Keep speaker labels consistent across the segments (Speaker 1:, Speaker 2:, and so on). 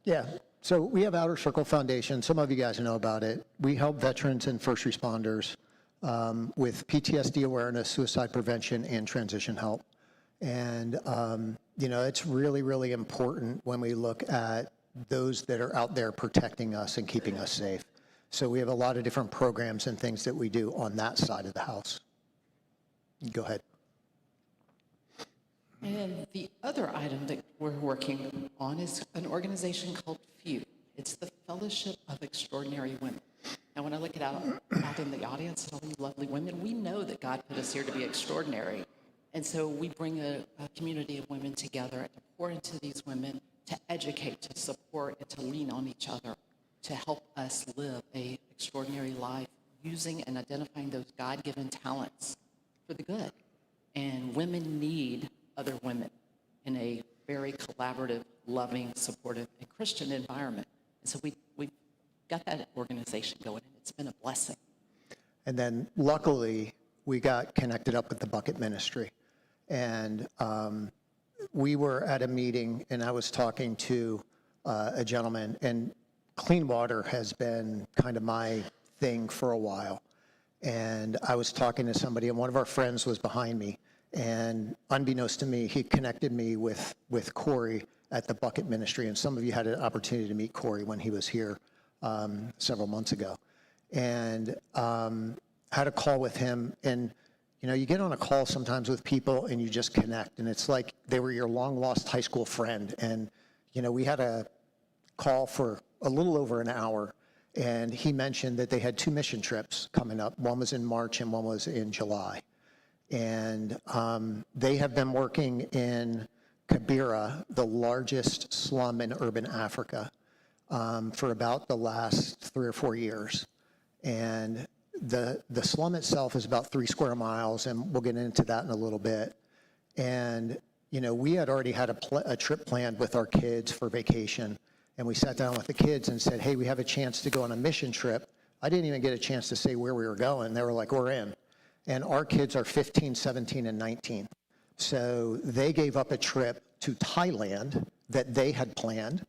Speaker 1: Yeah. So we have Outer Circle Foundation. Some of you guys know about it. We help veterans and first responders with PTSD awareness, suicide prevention, and transition help. And, it's really, really important when we look at those that are out there protecting us and keeping us safe. So we have a lot of different programs and things that we do on that side of the house. Go ahead.
Speaker 2: And the other item that we're working on is an organization called FEW. It's the Fellowship of Extraordinary Women. And when I look out in the audience at all these lovely women, we know that God put us here to be extraordinary. And so we bring a community of women together to pour into these women, to educate, to support, and to lean on each other, to help us live an extraordinary life using and identifying those God-given talents for the good. And women need other women in a very collaborative, loving, supportive, and Christian environment. And so we've got that organization going, and it's been a blessing.
Speaker 1: And then luckily, we got connected up with the Bucket Ministry. And we were at a meeting, and I was talking to a gentleman, and clean water has been kind of my thing for a while. And I was talking to somebody, and one of our friends was behind me. And unbeknownst to me, he connected me with Corey at the Bucket Ministry. And some of you had an opportunity to meet Corey when he was here several months ago. And had a call with him. And, you get on a call sometimes with people and you just connect. And it's like they were your long-lost high school friend. And, we had a call for a little over an hour. And he mentioned that they had 2 mission trips coming up. One was in March and one was in July. And they have been working in Kibera, the largest slum in urban Africa, for about the last 3 or 4 years. And the slum itself is about 3 square miles, and we'll get into that in a little bit. And, we had already had a trip planned with our kids for vacation, and we sat down with the kids and said, hey, we have a chance to go on a mission trip. I didn't even get a chance to say where we were going. They were like, we're in. And our kids are 15, 17, and 19. So they gave up a trip to Thailand that they had planned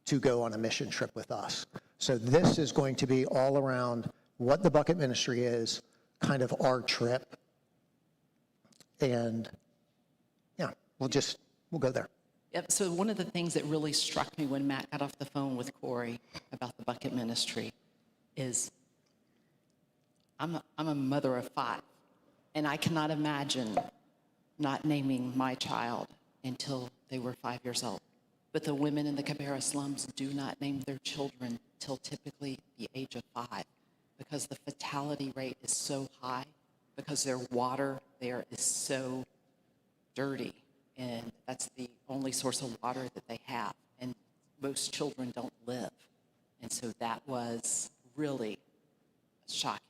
Speaker 1: to go on a mission trip with us. So this is going to be all around what the Bucket Ministry is, kind of our trip. And yeah, we'll go there.
Speaker 2: Yep. So one of the things that really struck me when Matt got off the phone with Corey about the Bucket Ministry is I'm a mother of 5. And I cannot imagine not naming my child until they were 5 years old. But the women in the Kibera slums do not name their children till typically the age of 5 because the fatality rate is so high, because their water there is so dirty. And that's the only source of water that they have. And most children don't live. And so that was really shocking.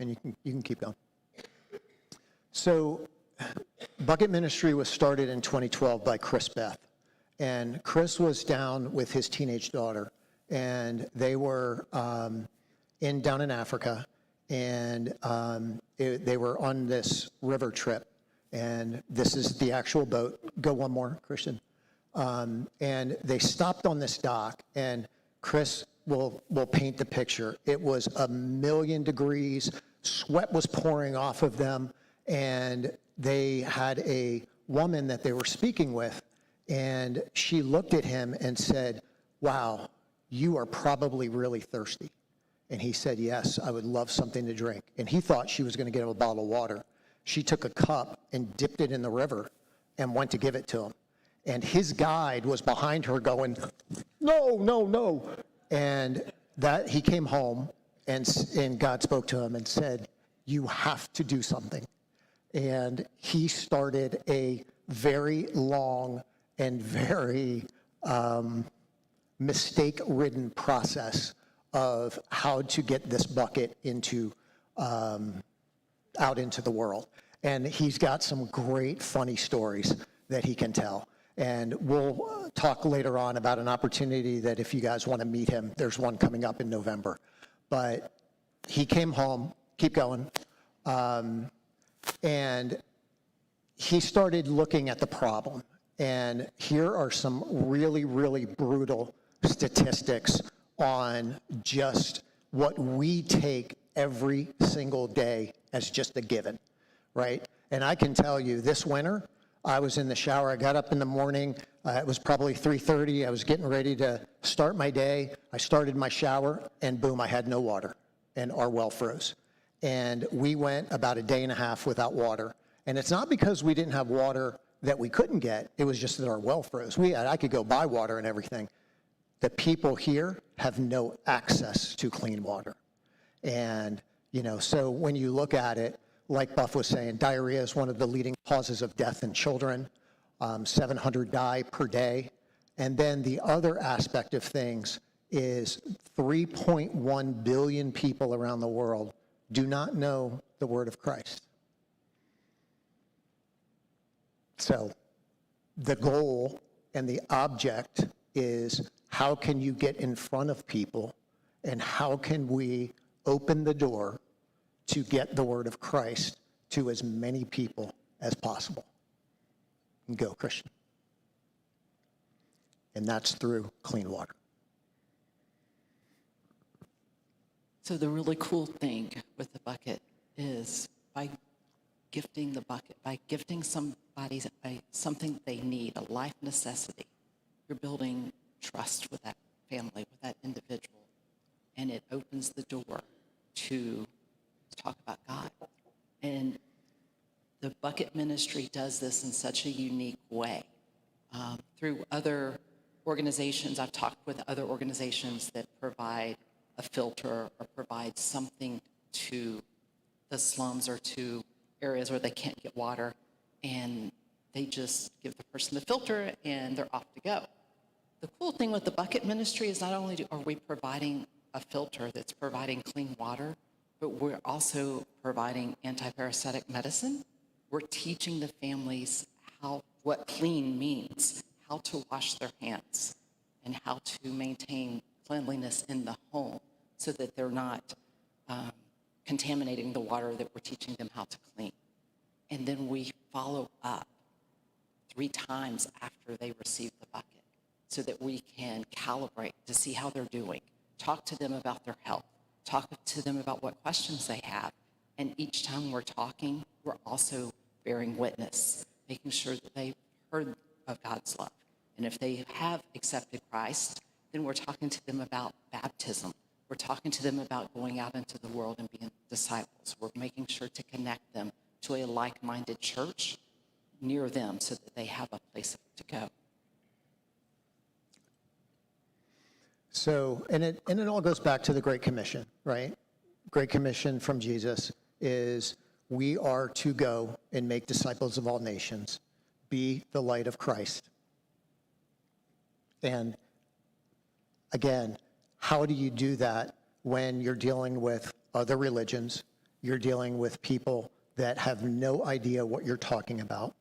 Speaker 1: And you can keep going. So Bucket Ministry was started in 2012 by Chris Beth. And Chris was down with his teenage daughter. And they were down in Africa. And they were on this river trip. And this is the actual boat. Go one more, Christian. And they stopped on this dock. And Chris will paint the picture. It was 1,000,000 degrees. Sweat was pouring off of them, and they had a woman that they were speaking with, and she looked at him and said, wow, you are probably really thirsty. And he said, yes, I would love something to drink. And he thought she was going to get him a bottle of water. She took a cup and dipped it in the river and went to give it to him. And his guide was behind her going, no, no, no. And that he came home, and God spoke to him and said, you have to do something. And he started a very long and very mistake-ridden process of how to get this bucket into out into the world. And he's got some great funny stories that he can tell. And we'll talk later on about an opportunity that if you guys want to meet him, there's one coming up in November. But he came home, keep going, and he started looking at the problem. And here are some really, really brutal statistics on just what we take every single day as just a given, right? And I can tell you, this winter, I was in the shower. I got up in the morning. It was probably 3:30. I was getting ready to start my day. I started my shower, and boom, I had no water, and our well froze. And we went about a day and a half without water. And it's not because we didn't have water that we couldn't get. It was just that our well froze. I could go buy water and everything. The people here have no access to clean water. And, so when you look at it, like Buff was saying, diarrhea is one of the leading causes of death in children. 700 die per day. And then the other aspect of things is 3.1 billion people around the world do not know the word of Christ. So the goal and the object is, how can you get in front of people, and how can we open the door to get the word of Christ to as many people as possible? And go, Christian. And that's through clean water.
Speaker 2: So the really cool thing with the bucket is, by gifting the bucket, by gifting somebody something they need, a life necessity, you're building trust with that family, with that individual, and it opens the door to talk about God. And the bucket ministry does this in such a unique way. Through other organizations, I've talked with other organizations that provide a filter or provide something to the slums or to areas where they can't get water, and they just give the person the filter and they're off to go. The cool thing with the bucket ministry is, not only are we providing a filter that's providing clean water, but we're also providing antiparasitic medicine. We're teaching the families what clean means, how to wash their hands, and how to maintain cleanliness in the home so that they're not contaminating the water that we're teaching them how to clean. And then we follow up 3 times after they receive the bucket so that we can calibrate to see how they're doing, talk to them about their health, talk to them about what questions they have. And each time we're talking, we're also bearing witness, making sure that they've heard of God's love. And if they have accepted Christ, then we're talking to them about baptism. We're talking to them about going out into the world and being disciples. We're making sure to connect them to a like-minded church near them so that they have a place to go.
Speaker 1: So, and it all goes back to the Great Commission, right? Great Commission from Jesus is, we are to go and make disciples of all nations, be the light of Christ. And again, how do you do that when you're dealing with other religions? You're dealing with people that have no idea what you're talking about.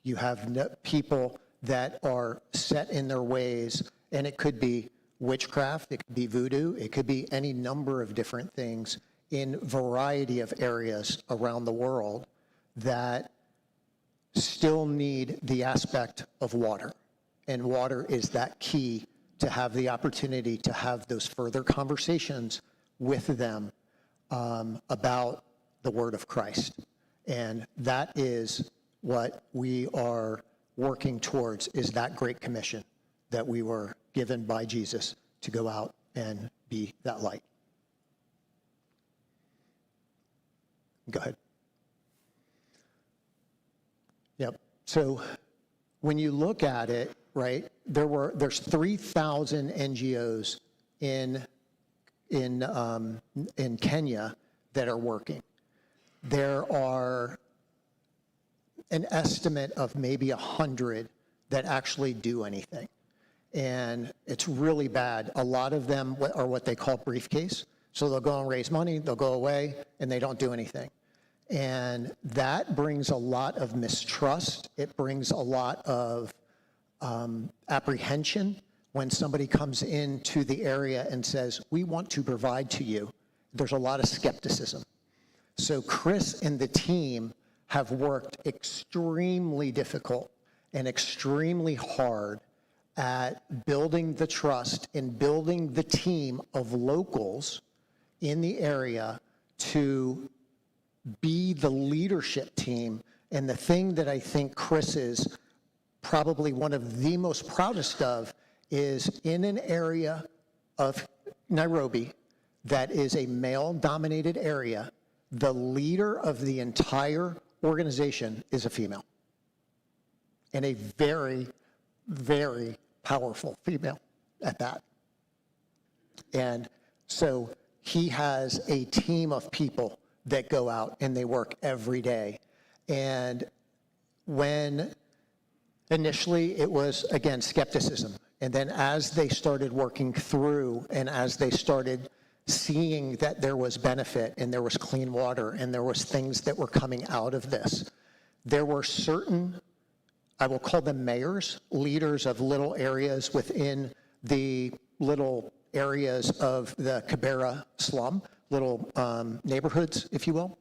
Speaker 1: You have people that are set in their ways, and it could be witchcraft, it could be voodoo, it could be any number of different things in a variety of areas around the world that still need the aspect of water. And water is that key to have the opportunity to have those further conversations with them about the word of Christ. And that is what we are working towards, is that Great Commission that we were given by Jesus to go out and be that light. Go ahead. Yep. So when you look at it, right, there's 3,000 NGOs in Kenya that are working. There are an estimate of maybe 100 that actually do anything. And it's really bad. A lot of them are what they call briefcase. So they'll go and raise money, they'll go away, and they don't do anything. And that brings a lot of mistrust. It brings a lot of apprehension when somebody comes into the area and says, we want to provide to you. There's a lot of skepticism. So Chris and the team have worked extremely difficult and extremely hard at building the trust and building the team of locals in the area to be the leadership team. And the thing that I think Chris is probably one of the most proudest of is in an area of Nairobi that is a male-dominated area, the leader of the entire organization is a female, and a very, very powerful female at that. And so he has a team of people that go out and they work every day. And when initially it was, again, skepticism. And then as they started working through and as they started seeing that there was benefit and there was clean water and there was things that were coming out of this, there were certain, I will call them mayors, leaders of little areas within the little areas of the Kibera slum, little neighborhoods, if you will,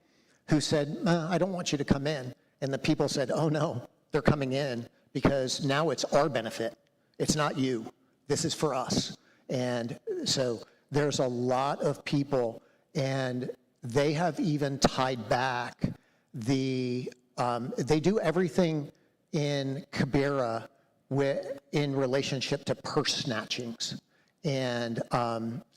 Speaker 1: who said, I don't want you to come in. And the people said, oh no, they're coming in because now it's our benefit. It's not you. This is for us. And so there's a lot of people, and they have even tied back the, they do everything in Kibera in relationship to purse snatchings. And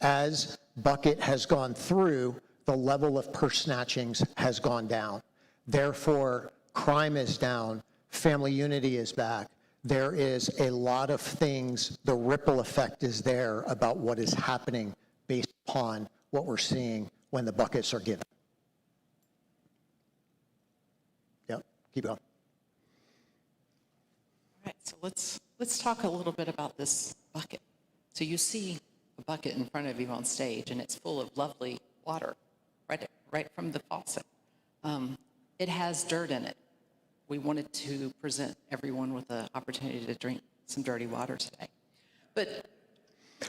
Speaker 1: as Bucket has gone through, the level of purse snatchings has gone down. Therefore, crime is down, family unity is back. There is a lot of things, the ripple effect is there about what is happening based upon what we're seeing when the buckets are given. Yep, keep going.
Speaker 2: All right, so let's talk a little bit about this bucket. So you see a bucket in front of you on stage, and it's full of lovely water, right from the faucet. It has dirt in it. We wanted to present everyone with the opportunity to drink some dirty water today. But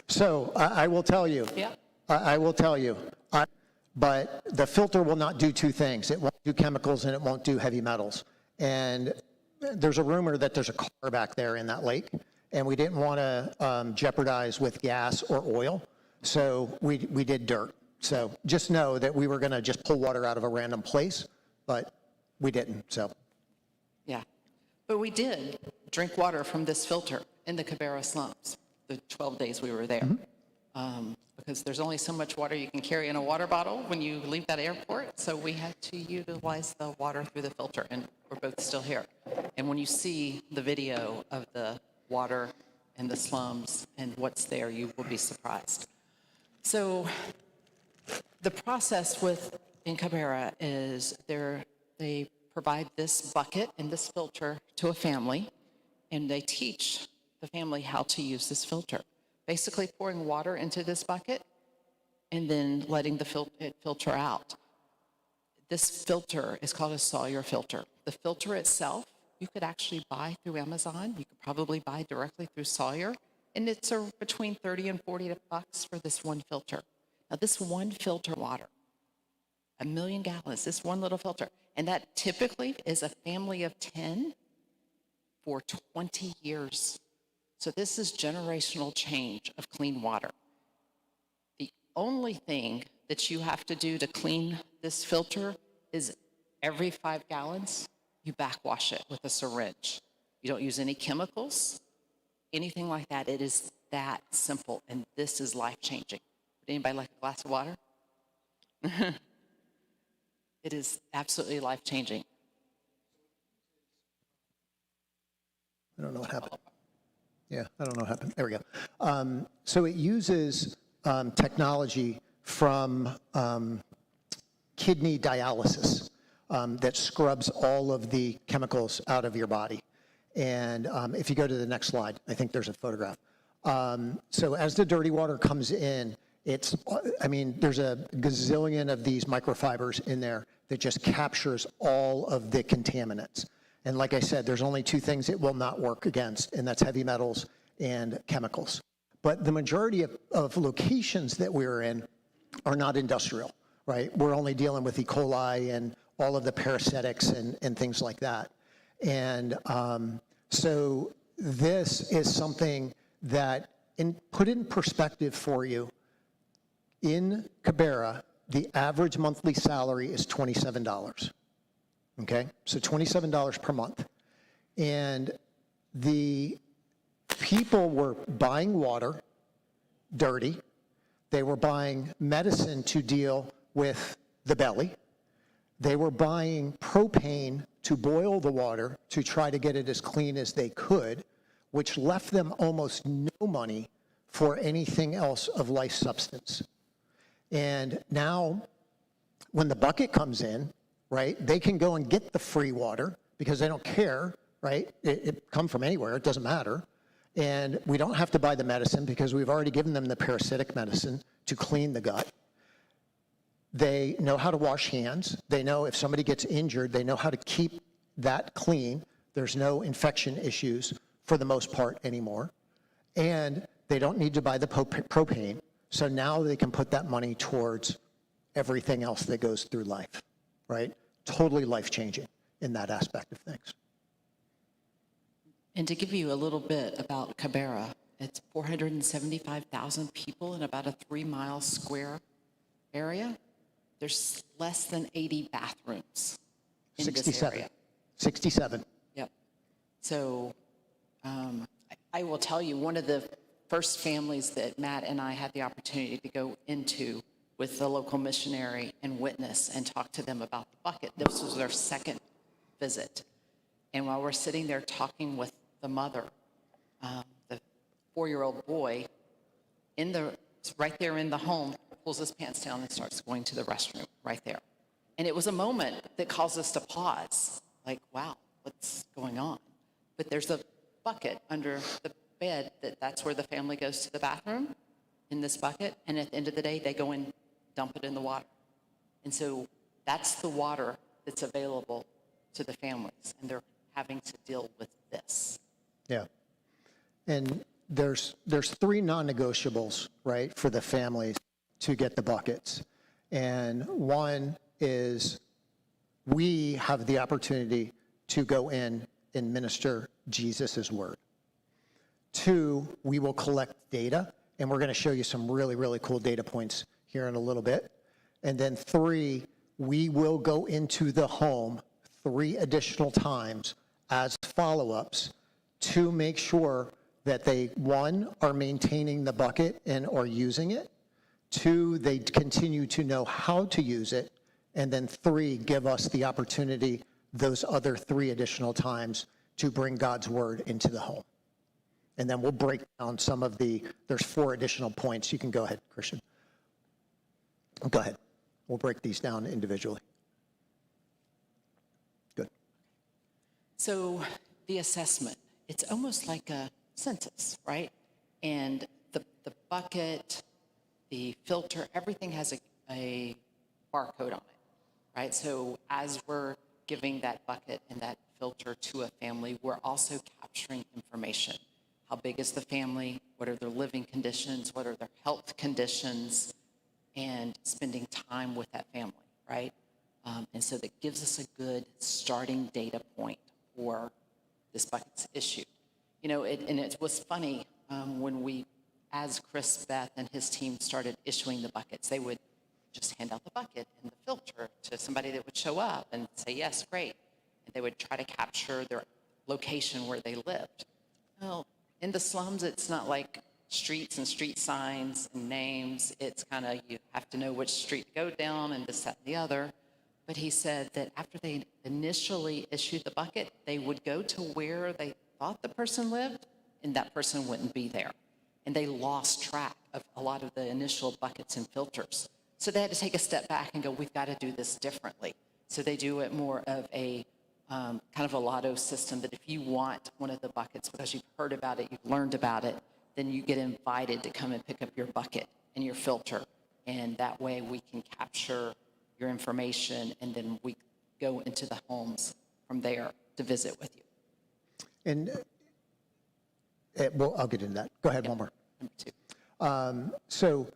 Speaker 1: so I will tell you.
Speaker 2: Yeah.
Speaker 1: I will tell you. But the filter will not do two things. It won't do chemicals and it won't do heavy metals. And there's a rumor that there's a car back there in that lake, and we didn't want to jeopardize with gas or oil, so we did dirt. So just know that we were going to just pull water out of a random place, but we didn't. So.
Speaker 2: Yeah, but we did drink water from this filter in the Kibera slums the 12 days we were there. Mm-hmm. Because there's only so much water you can carry in a water bottle when you leave that airport, so we had to utilize the water through the filter, and we're both still here. And when you see the video of the water and the slums and what's there, you will be surprised. So the process in Kibera is they provide this bucket and this filter to a family, and they teach the family how to use this filter. Basically pouring water into this bucket and then letting it filter out. This filter is called a Sawyer filter. The filter itself, you could actually buy through Amazon. You could probably buy directly through Sawyer, and it's between $30 and $40 for this one filter. Now, this one filter water, 1 million gallons, this one little filter, and that typically is a family of 10 for 20 years. So this is generational change of clean water. The only thing that you have to do to clean this filter is every 5 gallons, you backwash it with a syringe. You don't use any chemicals, anything like that. It is that simple, and this is life-changing. Would anybody like a glass of water? It is absolutely life-changing.
Speaker 1: I don't know what happened. Yeah, I don't know what happened. There we go. So it uses technology from kidney dialysis that scrubs all of the chemicals out of your body. And if you go to the next slide, I think there's a photograph. So as the dirty water comes in, there's a gazillion of these microfibers in there that just captures all of the contaminants. And like I said, there's only two things it will not work against, and that's heavy metals and chemicals. But the majority of locations that we're in are not industrial, right? We're only dealing with E. coli and all of the parasitics and things like that. And So this is something that, put in perspective for you, in Cabrera, the average monthly salary is $27. Okay, so $27 per month. And the people were buying water, dirty. They were buying medicine to deal with the belly. They were buying propane to boil the water to try to get it as clean as they could, which left them almost no money for anything else of life substance. And now, when the bucket comes in, right, they can go and get the free water because they don't care, right? It come from anywhere, it doesn't matter. And we don't have to buy the medicine because we've already given them the parasitic medicine to clean the gut. They know how to wash hands. They know if somebody gets injured, they know how to keep that clean. There's no infection issues for the most part anymore. And they don't need to buy the propane. So now they can put that money towards everything else that goes through life, right? Totally life-changing in that aspect of things.
Speaker 2: And to give you a little bit about Cabrera, it's 475,000 people in about a 3-mile square area. There's less than 80 bathrooms in
Speaker 1: 67.
Speaker 2: this area.
Speaker 1: 67.
Speaker 2: Yep. So I will tell you, one of the first families that Matt and I had the opportunity to go into with the local missionary and witness and talk to them about the bucket. This was their second visit. And while we're sitting there talking with the mother, the 4-year-old boy, right there in the home, pulls his pants down and starts going to the restroom right there. And it was a moment that caused us to pause, like, wow, what's going on? But there's a bucket under the bed that's where the family goes to the bathroom, in this bucket, and at the end of the day, they go and dump it in the water. And so that's the water that's available to the families, and they're having to deal with this.
Speaker 1: Yeah. And there's 3 non-negotiables, right, for the families to get the buckets. And one is we have the opportunity to go in and minister Jesus' word. 2, we will collect data, and we're going to show you some really, really cool data points here in a little bit. And then 3, we will go into the home 3 additional times as follow-ups to make sure that they, 1, are maintaining the bucket and are using it, 2, they continue to know how to use it, and then 3, give us the opportunity those other 3 additional times to bring God's word into the home. And then we'll break down some of there's 4 additional points. You can go ahead, Christian. Go ahead. We'll break these down individually. Good.
Speaker 2: So the assessment, it's almost like a census, right? And the bucket, the filter, everything has a barcode on it, right? So as we're giving that bucket and that filter to a family, we're also capturing information. How big is the family? What are their living conditions? What are their health conditions? And spending time with that family, right? And so that gives us a good starting data point for this bucket's issued. You know, and it was funny when we, as Chris, Beth, and his team started issuing the buckets, they would just hand out the bucket and the filter to somebody that would show up and say, yes, great. And they would try to capture their location where they lived. Well, in the slums, it's not like streets and street signs and names. It's kind of, you have to know which street to go down and this, that, and the other. But he said that after they initially issued the bucket, they would go to where they thought the person lived, and that person wouldn't be there. And they lost track of a lot of the initial buckets and filters. So they had to take a step back and go, we've got to do this differently. So they do it more of a kind of a lotto system, that if you want one of the buckets because you've heard about it, you've learned about it, then you get invited to come and pick up your bucket and your filter. And that way we can capture your information, and then we go into the homes from there to visit with you.
Speaker 1: And well, I'll get into that. Go ahead, one more.
Speaker 2: Number 2.
Speaker 1: So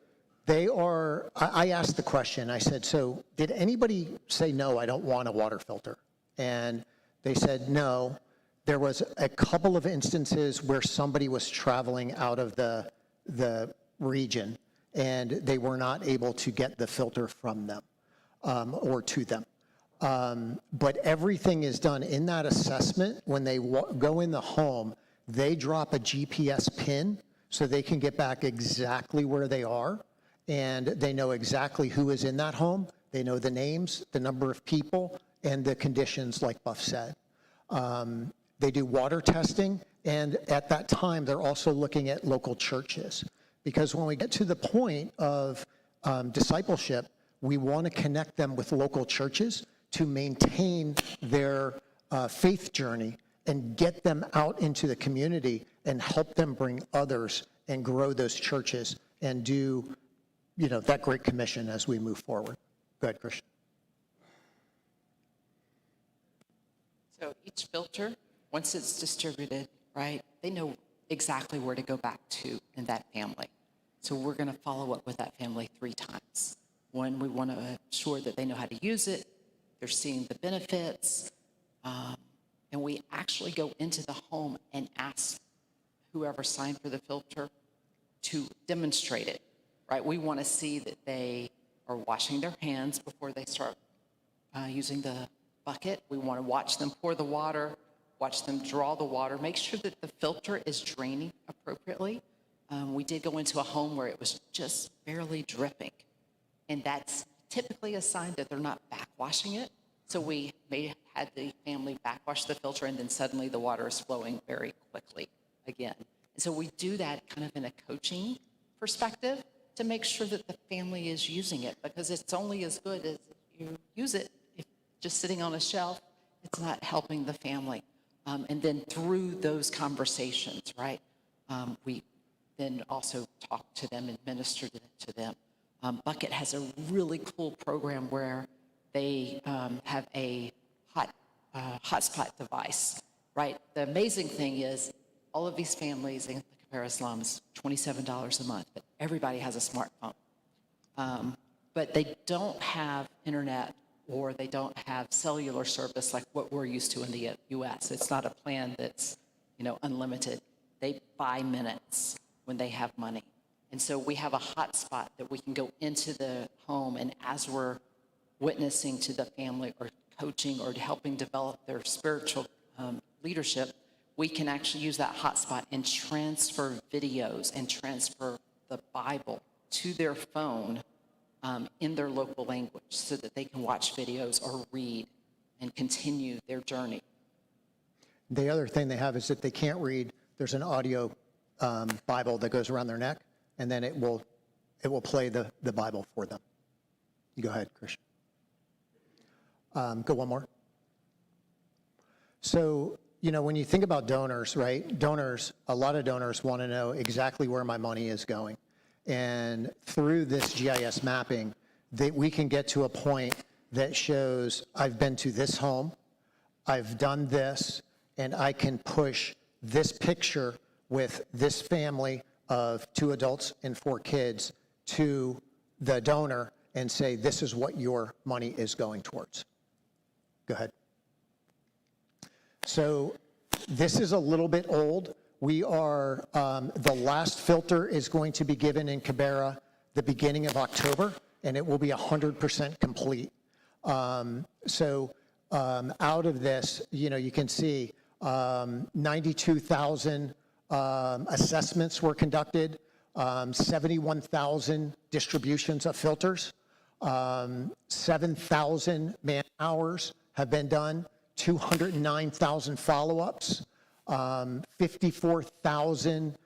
Speaker 1: they are, I asked the question, I said, so did anybody say, no, I don't want a water filter? And they said, no, There was a couple of instances where somebody was traveling out of the region and they were not able to get the filter from them or to them. But everything is done in that assessment. When they go in the home, they drop a GPS pin so they can get back exactly where they are, and they know exactly who is in that home. They know the names, the number of people, and the conditions, like Buff said. They do water testing, and at that time, they're also looking at local churches. Because when we get to the point of discipleship, we want to connect them with local churches to maintain their faith journey and get them out into the community and help them bring others and grow those churches and do, that Great Commission as we move forward. Go ahead, Christian.
Speaker 2: So each filter, once it's distributed, right, they know exactly where to go back to in that family. So we're going to follow up with that family 3 times. One, we want to ensure that they know how to use it, they're seeing the benefits, and we actually go into the home and ask whoever signed for the filter to demonstrate it, right? We want to see that they are washing their hands before they start using the bucket. We want to watch them pour the water, watch them draw the water, make sure that the filter is draining appropriately. We did go into a home where it was just barely dripping, and that's typically a sign that they're not backwashing it. So we may have had the family backwash the filter, and then suddenly the water is flowing very quickly again. And so we do that kind of in a coaching perspective to make sure that the family is using it, because it's only as good as you use it. If just sitting on a shelf, it's not helping the family. And then through those conversations, right, we then also talk to them and minister to them. Bucket has a really cool program where they have a hotspot device, right? The amazing thing is all of these families in the Cabrera slums, $27 a month, but everybody has a smartphone. But they don't have internet, or they don't have cellular service like what we're used to in the U.S. It's not a plan that's, unlimited. They buy minutes when they have money. And so we have a hotspot that we can go into the home, and as we're witnessing to the family or coaching or helping develop their spiritual leadership, we can actually use that hotspot and transfer videos and transfer the Bible to their phone in their local language so that they can watch videos or read and continue their journey.
Speaker 1: The other thing they have is that they can't read. There's an audio Bible that goes around their neck, and then it will play the Bible for them. You go ahead, Christian. Go one more. So, when you think about donors, right? A lot of donors want to know exactly where my money is going. And through this GIS mapping, we can get to a point that shows I've been to this home, I've done this, and I can push this picture with this family of 2 adults and 4 kids to the donor and say, this is what your money is going towards. Go ahead. So this is a little bit old. We are, the last filter is going to be given in Cabrera the beginning of October, and it will be 100% complete. So out of this, you can see 92,000 assessments were conducted, 71,000 distributions of filters, 7,000 man hours have been done, 209,000 follow-ups, 54,000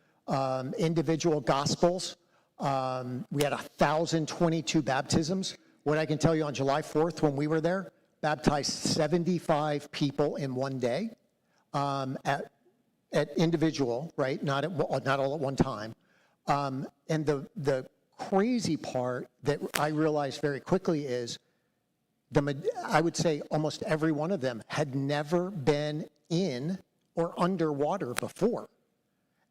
Speaker 1: individual gospels. We had 1,022 baptisms. What I can tell you, on July 4th, when we were there, baptized 75 people in one day at individual, right? Not all at one time. And the crazy part that I realized very quickly is I would say almost every one of them had never been in or underwater before.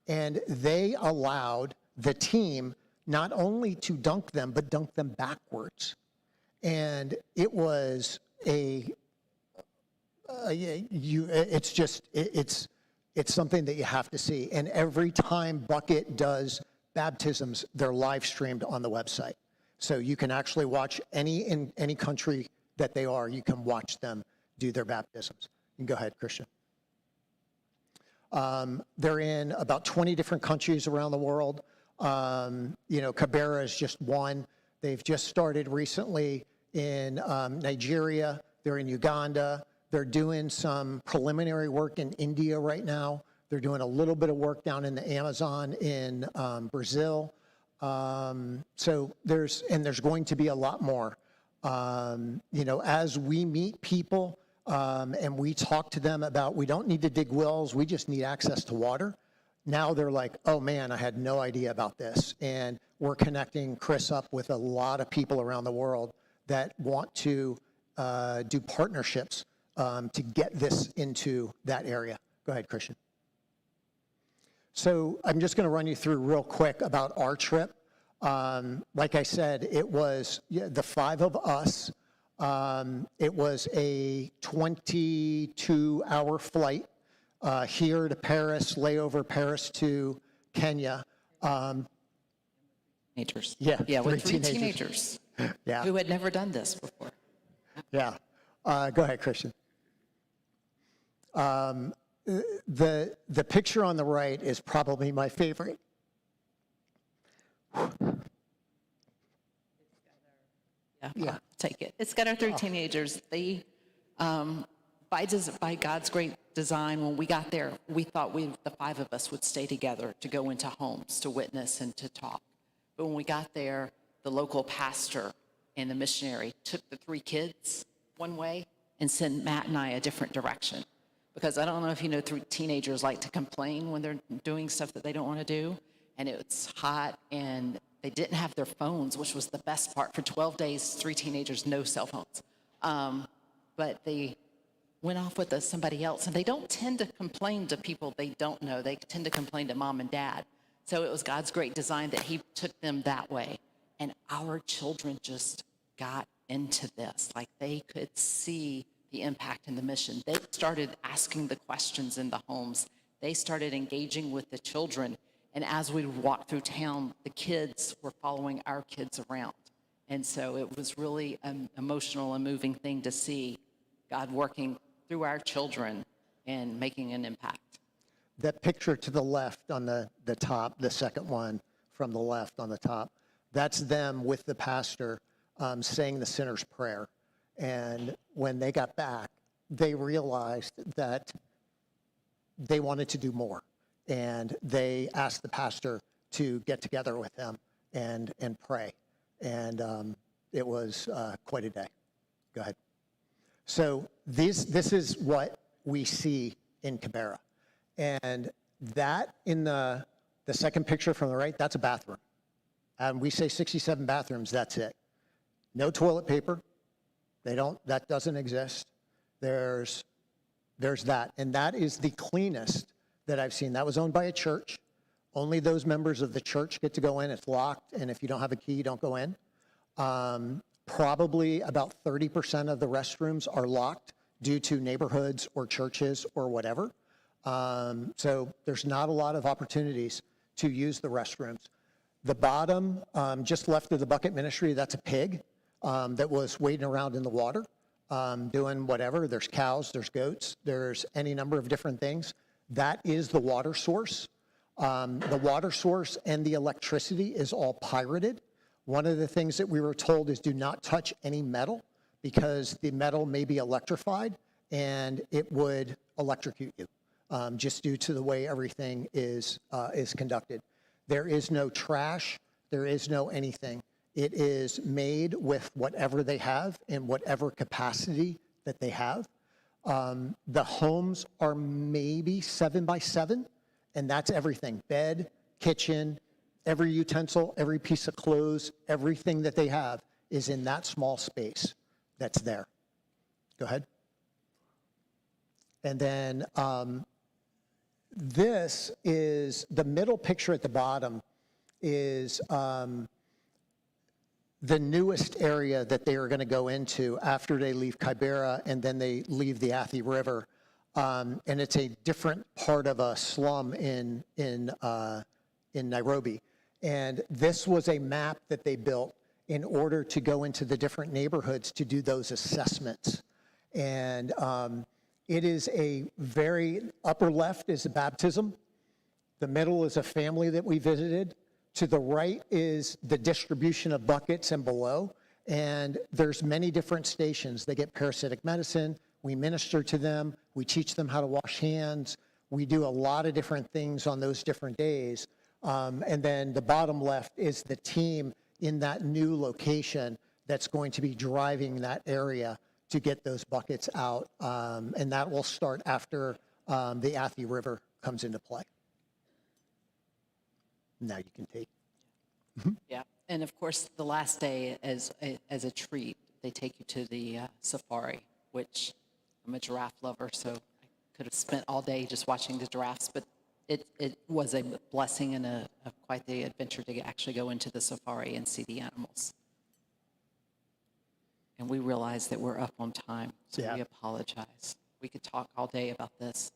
Speaker 1: And they allowed the team not only to dunk them, but dunk them backwards. And it was It's just, it's something that you have to see. And every time Bucket does baptisms, they're live streamed on the website. So you can actually watch in any country that they are, you can watch them do their baptisms. You can go ahead, Christian. They're in about 20 different countries around the world. Cabera is just one. They've just started recently in Nigeria. They're in Uganda. They're doing some preliminary work in India right now. They're doing a little bit of work down in the Amazon in Brazil. So there's going to be a lot more. As we meet people and we talk to them about, we don't need to dig wells, we just need access to water. Now they're like, oh man, I had no idea about this. And we're connecting Chris up with a lot of people around the world that want to do partnerships to get this into that area. Go ahead, Christian. So I'm just going to run you through real quick about our trip. Like I said, it was the 5 of us. It was a 22-hour flight here to Paris, layover Paris to Kenya.
Speaker 2: Teenagers.
Speaker 1: Yeah,
Speaker 2: with 3 teenagers.
Speaker 1: Yeah.
Speaker 2: Who had never done this before.
Speaker 1: Yeah. Go ahead, Christian. The picture on the right is probably my favorite.
Speaker 2: Yeah. I'll take it. It's got our 3 teenagers. They, by God's great design, when we got there, we thought the 5 of us would stay together to go into homes to witness and to talk. But when we got there, the local pastor and the missionary took the 3 kids one way and sent Matt and I a different direction. Because I don't know if you know, teenagers like to complain when they're doing stuff that they don't want to do. And it's hot, and they didn't have their phones, which was the best part. For 12 days, 3 teenagers, no cell phones. But they went off with somebody else, and they don't tend to complain to people they don't know. They tend to complain to mom and dad. So it was God's great design that he took them that way. And our children just got into this. Like, they could see the impact in the mission. They started asking the questions in the homes. They started engaging with the children. And as we walked through town, the kids were following our kids around. And so it was really an emotional and moving thing to see God working through our children and making an impact.
Speaker 1: That picture to the left on the top, the second one from the left on the top, that's them with the pastor saying the sinner's prayer. And when they got back, they realized that they wanted to do more. And they asked the pastor to get together with them and pray. And it was quite a day. Go ahead. So this is what we see in Cabera. And that in the second picture from the right, that's a bathroom. And we say 67 bathrooms, that's it. No toilet paper. That doesn't exist. There's that. And that is the cleanest that I've seen. That was owned by a church. Only those members of the church get to go in. It's locked. And if you don't have a key, you don't go in. Probably about 30% of the restrooms are locked due to neighborhoods or churches or whatever. So there's not a lot of opportunities to use the restrooms. The bottom, just left of the bucket ministry, that's a pig that was wading around in the water, doing whatever. There's cows, there's goats, there's any number of different things. That is the water source. The water source and the electricity is all pirated. One of the things that we were told is do not touch any metal because the metal may be electrified and it would electrocute you, just due to the way everything is conducted. There is no trash. There is no anything. It is made with whatever they have in whatever capacity that they have. The homes are maybe 7 by 7, and that's everything. Bed, kitchen, every utensil, every piece of clothes, everything that they have is in that small space that's there. Go ahead. And then this is the middle picture at the bottom is the newest area that they are going to go into after they leave Kibera and then they leave the Athi River. And it's a different part of a slum in Nairobi. And this was a map that they built in order to go into the different neighborhoods to do those assessments. And it is a very, upper left is a baptism. The middle is a family that we visited. To the right is the distribution of buckets and below. And there's many different stations. They get parasitic medicine. We minister to them. We teach them how to wash hands. We do a lot of different things on those different days. And then the bottom left is the team in that new location that's going to be driving that area to get those buckets out. And that will start after the Athi River comes into play. Now you can take.
Speaker 2: Yeah, and of course, the last day, as a treat, they take you to the safari, which I'm a giraffe lover, so I could have spent all day just watching the giraffes, but it was a blessing and a quite the adventure to actually go into the safari and see the animals. And we realize that we're up on time, so we apologize. We could talk all day about this.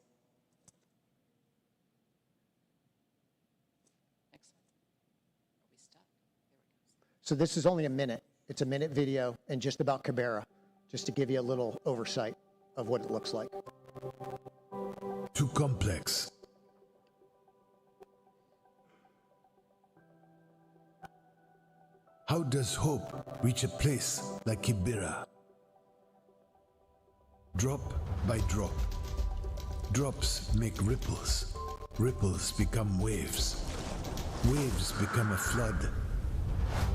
Speaker 1: So this is only a minute. It's a minute video and just about Kibera, just to give you a little oversight of what it looks like.
Speaker 3: Too complex. How does hope reach a place like Kibera? Drop by drop. Drops make ripples. Ripples become waves. Waves become a flood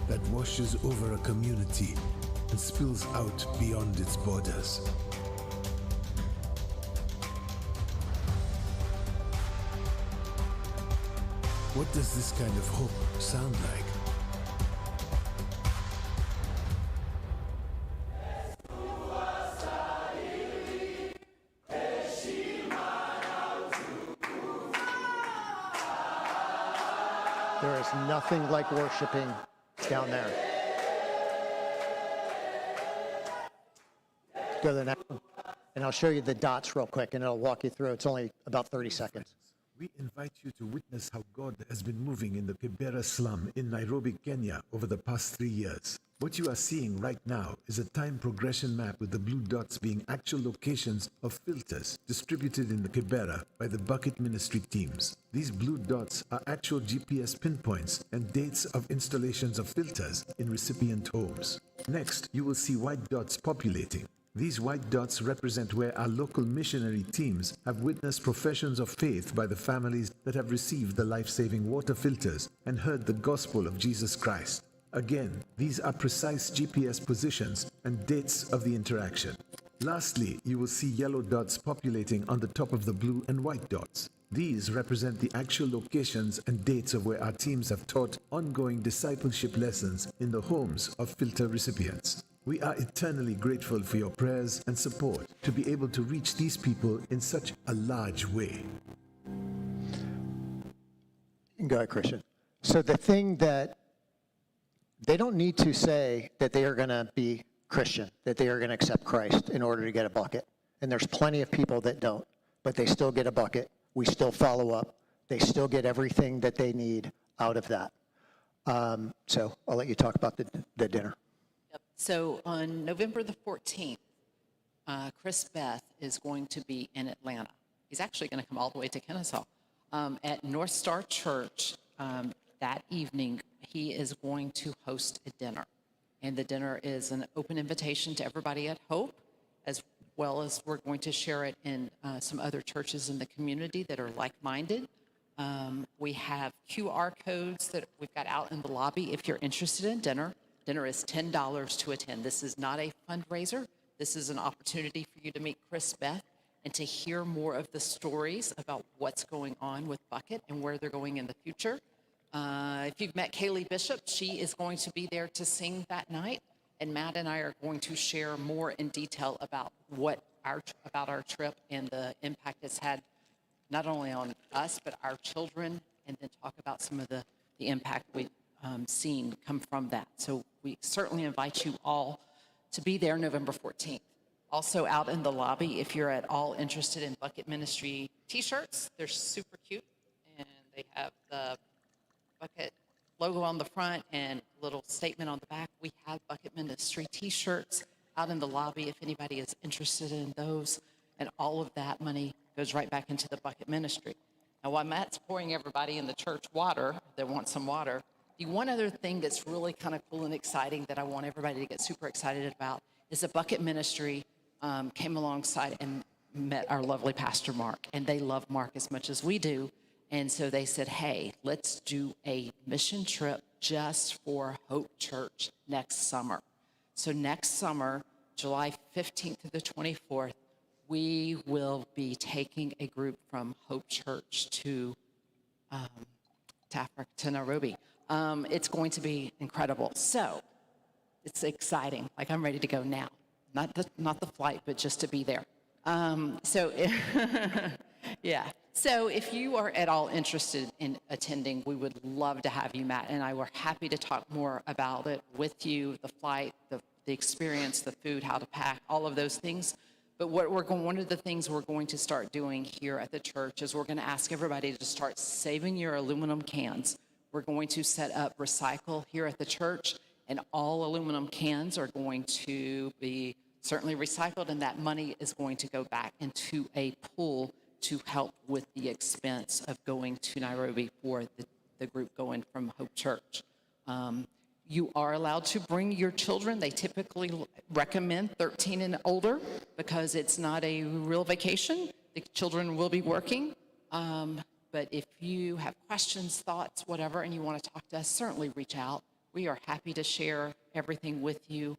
Speaker 3: that washes over a community and spills out beyond its borders. What does this kind of hope sound like?
Speaker 1: There is nothing like worshiping down there. Go to the next one. And I'll show you the dots real quick, and it'll walk you through. It's only about 30 seconds.
Speaker 3: We invite you to witness how God has been moving in the Kibera slum in Nairobi, Kenya over the past 3 years. What you are seeing right now is a time progression map with the blue dots being actual locations of filters distributed in the Kibera by the bucket ministry teams. These blue dots are actual GPS pinpoints and dates of installations of filters in recipient homes. Next, you will see white dots populating. These white dots represent where our local missionary teams have witnessed professions of faith by the families that have received the life-saving water filters and heard the gospel of Jesus Christ. Again, these are precise GPS positions and dates of the interaction. Lastly, you will see yellow dots populating on the top of the blue and white dots. These represent the actual locations and dates of where our teams have taught ongoing discipleship lessons in the homes of filter recipients. We are eternally grateful for your prayers and support to be able to reach these people in such a large way.
Speaker 1: Go ahead, Christian. So the thing that they don't need to say that they are going to be Christian, that they are going to accept Christ in order to get a bucket. And there's plenty of people that don't, but they still get a bucket. We still follow up. They still get everything that they need out of that. So I'll let you talk about the dinner.
Speaker 2: Yep. So on November the 14th, Chris Beth is going to be in Atlanta. He's actually going to come all the way to Kennesaw. At North Star Church that evening, he is going to host a dinner. And the dinner is an open invitation to everybody at Hope, as well as we're going to share it in some other churches in the community that are like-minded. We have QR codes that we've got out in the lobby if you're interested in dinner. Dinner is $10 to attend. This is not a fundraiser. This is an opportunity for you to meet Chris Beth and to hear more of the stories about what's going on with Bucket and where they're going in the future. If you've met Kaylee Bishop, she is going to be there to sing that night. And Matt and I are going to share more in detail about about our trip and the impact it's had not only on us, but our children, and then talk about some of the impact seen come from that. So we certainly invite you all to be there November 14th. Also out in the lobby, if you're at all interested in Bucket Ministry t-shirts, they're super cute, and they have the Bucket logo on the front and a little statement on the back. We have Bucket Ministry t-shirts out in the lobby if anybody is interested in those, and all of that money goes right back into the Bucket Ministry. Now, while Matt's pouring everybody in the church water that wants some water, the one other thing that's really kind of cool and exciting that I want everybody to get super excited about is the Bucket Ministry came alongside and met our lovely Pastor Mark, and they love Mark as much as we do. And so they said, hey, let's do a mission trip just for Hope Church next summer. So next summer, July 15th to the 24th, we will be taking a group from Hope Church to Nairobi. It's going to be incredible. So it's exciting. Like, I'm ready to go now. Not the flight, but just to be there. Yeah. So if you are at all interested in attending, we would love to have you. Matt and I were happy to talk more about it with you, the flight, the experience, the food, how to pack, all of those things. But one of the things we're going to start doing here at the church is we're going to ask everybody to start saving your aluminum cans. We're going to set up recycle here at the church, and all aluminum cans are going to be certainly recycled, and that money is going to go back into a pool to help with the expense of going to Nairobi for the group going from Hope Church. You are allowed to bring your children. They typically recommend 13 and older because it's not a real vacation. The children will be working. But if you have questions, thoughts, whatever, and you want to talk to us, certainly reach out. We are happy to share everything with you,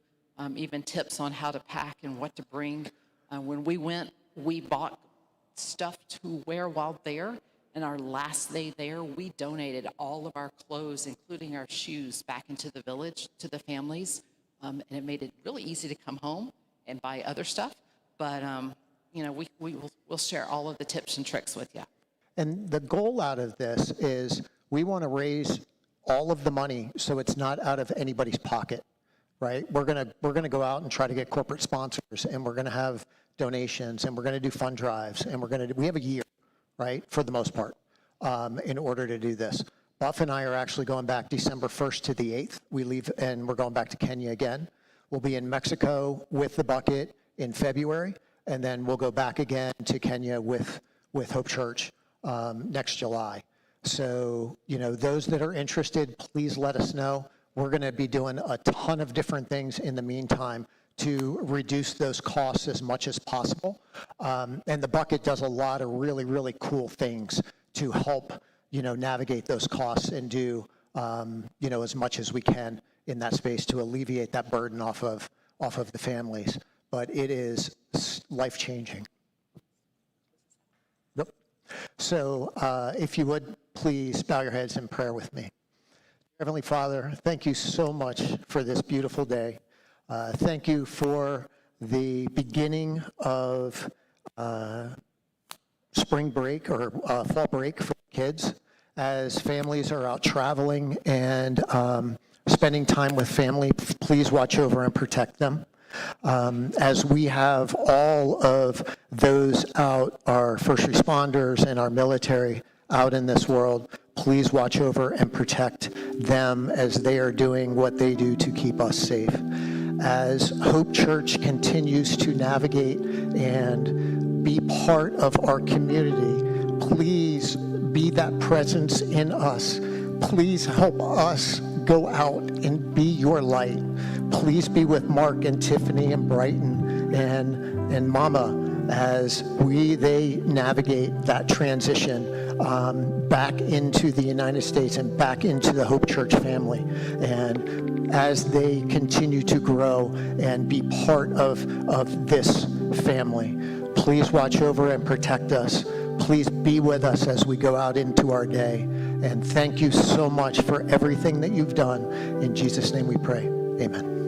Speaker 2: even tips on how to pack and what to bring. When we went, we bought stuff to wear while there. And our last day there, we donated all of our clothes, including our shoes, back into the village to the families. And it made it really easy to come home and buy other stuff. But, we'll share all of the tips and tricks with you.
Speaker 1: And the goal out of this is we want to raise all of the money so it's not out of anybody's pocket, right? We're gonna go out and try to get corporate sponsors, and we're gonna have donations, and we're gonna do fund drives, and we have a year, right, for the most part, in order to do this. Buff and I are actually going back December 1st to the 8th. We leave, and we're going back to Kenya again. We'll be in Mexico with the bucket in February, and then we'll go back again to Kenya with Hope Church next July. So, those that are interested, please let us know. We're going to be doing a ton of different things in the meantime to reduce those costs as much as possible. And the bucket does a lot of really, really cool things to help, navigate those costs and do, as much as we can in that space to alleviate that burden off of the families. But it is life-changing. Yep. So if you would, please bow your heads in prayer with me. Heavenly Father, thank you so much for this beautiful day. Thank you for the beginning of spring break or fall break for kids as families are out traveling and spending time with family. Please watch over and protect them. As we have all of those out, our first responders and our military out in this world, please watch over and protect them as they are doing what they do to keep us safe. As Hope Church continues to navigate and be part of our community, please be that presence in us. Please help us go out and be your light. Please be with Mark and Tiffany and Brighton and Mama as they navigate that transition back into the United States and back into the Hope Church family. And as they continue to grow and be part of this family, please watch over and protect us. Please be with us as we go out into our day. And thank you so much for everything that you've done. In Jesus' name we pray. Amen.